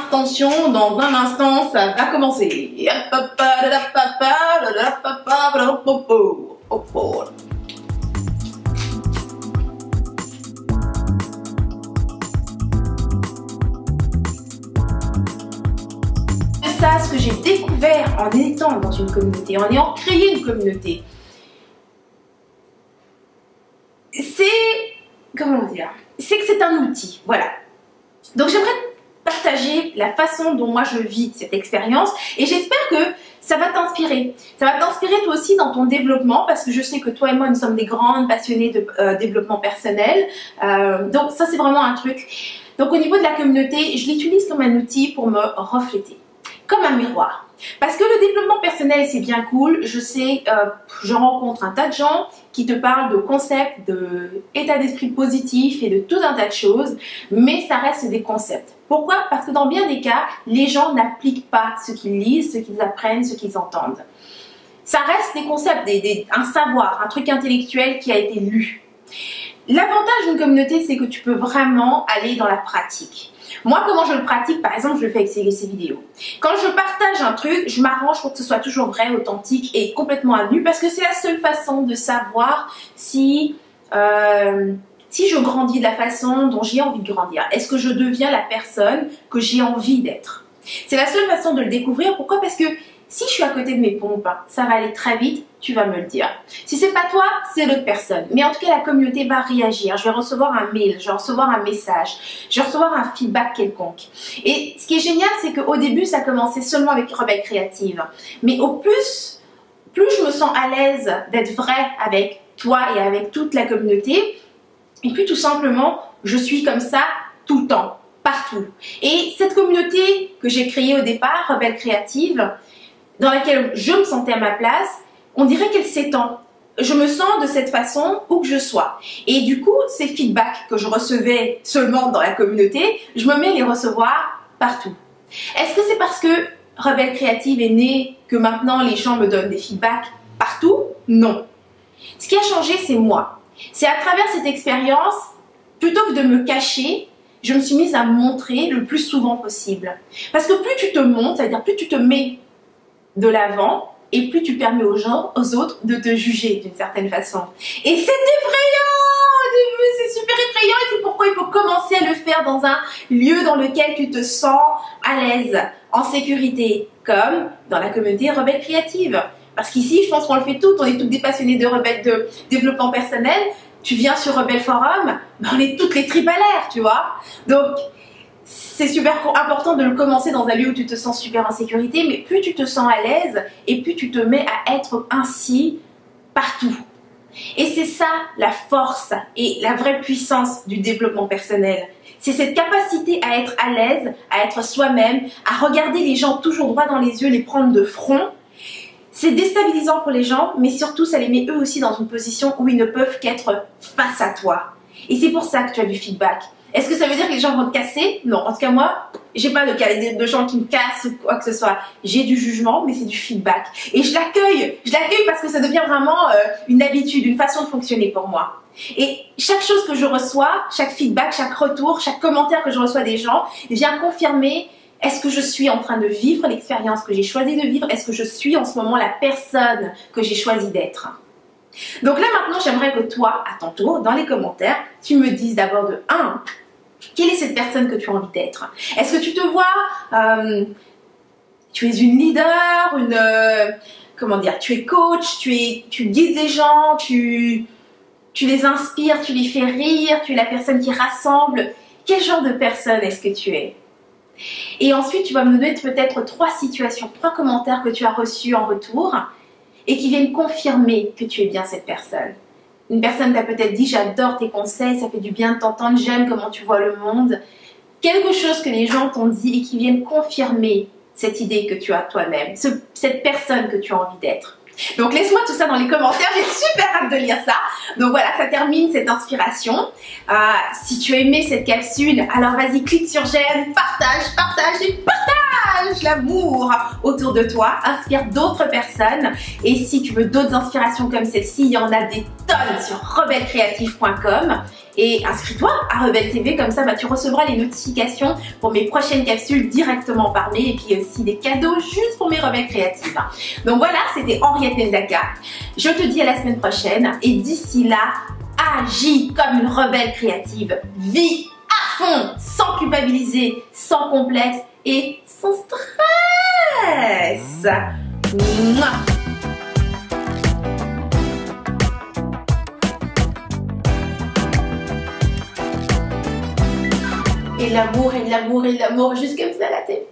attention, dans un instant, ça va commencer. Ça, ce que j'ai découvert en étant dans une communauté, en ayant créé une communauté, c'est, comment dire, c'est que c'est un outil, voilà. Donc j'aimerais partager la façon dont moi je vis cette expérience et j'espère que ça va t'inspirer. Ça va t'inspirer toi aussi dans ton développement parce que je sais que toi et moi nous sommes des grandes passionnées de développement personnel. Donc ça c'est vraiment un truc. Donc au niveau de la communauté, je l'utilise comme un outil pour me refléter. Comme un miroir. Parce que le développement personnel, c'est bien cool. Je sais, je rencontre un tas de gens qui te parlent de concepts, d'état d'esprit positif et de tout un tas de choses, mais ça reste des concepts. Pourquoi? Parce que dans bien des cas, les gens n'appliquent pas ce qu'ils lisent, ce qu'ils apprennent, ce qu'ils entendent. Ça reste des concepts, un savoir, un truc intellectuel qui a été lu. L'avantage d'une communauté, c'est que tu peux vraiment aller dans la pratique. Moi, comment je le pratique, par exemple, je le fais avec ces vidéos. Quand je partage un truc, je m'arrange pour que ce soit toujours vrai, authentique et complètement à nu parce que c'est la seule façon de savoir si je grandis de la façon dont j'ai envie de grandir. Est-ce que je deviens la personne que j'ai envie d'être? C'est la seule façon de le découvrir. Pourquoi? Parce que si je suis à côté de mes pompes, ça va aller très vite, tu vas me le dire. Si c'est pas toi, c'est l'autre personne. Mais en tout cas, la communauté va réagir. Je vais recevoir un mail, je vais recevoir un message, je vais recevoir un feedback quelconque. Et ce qui est génial, c'est qu'au début, ça commençait seulement avec Rebelle Créative. Mais au plus je me sens à l'aise d'être vraie avec toi et avec toute la communauté, et puis tout simplement, je suis comme ça tout le temps, partout. Et cette communauté que j'ai créée au départ, Rebelle Créative, dans laquelle je me sentais à ma place, on dirait qu'elle s'étend. Je me sens de cette façon où que je sois. Et du coup, ces feedbacks que je recevais seulement dans la communauté, je me mets à les recevoir partout. Est-ce que c'est parce que Rebelle Créative est née que maintenant les gens me donnent des feedbacks partout? Non. Ce qui a changé, c'est moi. C'est à travers cette expérience, plutôt que de me cacher, je me suis mise à me montrer le plus souvent possible. Parce que plus tu te montres, c'est-à-dire plus tu te mets de l'avant et plus tu permets aux gens, aux autres de te juger d'une certaine façon. Et c'est effrayant au début, c'est super effrayant et c'est pourquoi il faut commencer à le faire dans un lieu dans lequel tu te sens à l'aise, en sécurité, comme dans la communauté Rebelle Créative. Parce qu'ici, je pense qu'on le fait toutes, on est toutes des passionnées de rebelles de développement personnel. Tu viens sur Rebelle Forum, ben on est toutes les tripes à l'air, tu vois. Donc, c'est super important de le commencer dans un lieu où tu te sens super en sécurité, mais plus tu te sens à l'aise et plus tu te mets à être ainsi partout. Et c'est ça la force et la vraie puissance du développement personnel. C'est cette capacité à être à l'aise, à être soi-même, à regarder les gens toujours droit dans les yeux, les prendre de front. C'est déstabilisant pour les gens, mais surtout ça les met eux aussi dans une position où ils ne peuvent qu'être face à toi. Et c'est pour ça que tu as du feedback. Est-ce que ça veut dire que les gens vont te casser? Non, en tout cas moi, j'ai pas de gens qui me cassent ou quoi que ce soit. J'ai du jugement, mais c'est du feedback. Et je l'accueille parce que ça devient vraiment une habitude, une façon de fonctionner pour moi. Et chaque chose que je reçois, chaque feedback, chaque retour, chaque commentaire que je reçois des gens vient confirmer: est-ce que je suis en train de vivre l'expérience que j'ai choisi de vivre? Est-ce que je suis en ce moment la personne que j'ai choisi d'être? Donc là maintenant, j'aimerais que toi, à ton tour, dans les commentaires, tu me dises d'abord de 1, quelle est cette personne que tu as envie d'être? Est-ce que tu te vois, tu es une leader, comment dire, tu es coach, tu guides les gens, tu les inspires, tu les fais rire, tu es la personne qui rassemble. Quel genre de personne est-ce que tu es? Et ensuite, tu vas me donner peut-être 3 situations, 3 commentaires que tu as reçus en retour et qui viennent confirmer que tu es bien cette personne. Une personne t'a peut-être dit: j'adore tes conseils, ça fait du bien de t'entendre, j'aime comment tu vois le monde. Quelque chose que les gens t'ont dit et qui viennent confirmer cette idée que tu as toi-même, cette personne que tu as envie d'être. Donc laisse-moi tout ça dans les commentaires, j'ai super hâte de lire ça. Donc voilà, ça termine cette inspiration. Si tu as aimé cette capsule, alors vas-y, clique sur j'aime, partage et partage! partage l'amour autour de toi, inspire d'autres personnes. Et si tu veux d'autres inspirations comme celle-ci, il y en a des tonnes sur rebellecreative.com. Et inscris-toi à Rebelle TV, comme ça tu recevras les notifications pour mes prochaines capsules directement par mail, et puis aussi des cadeaux juste pour mes rebelles créatives. Donc voilà, c'était Henriette Ndaka. Je te dis à la semaine prochaine, et d'ici là, agis comme une rebelle créative. Vis à fond, sans culpabiliser, sans complexe et sans stress. Mouah. Et l'amour, et l'amour, et l'amour, juste comme ça, la tête.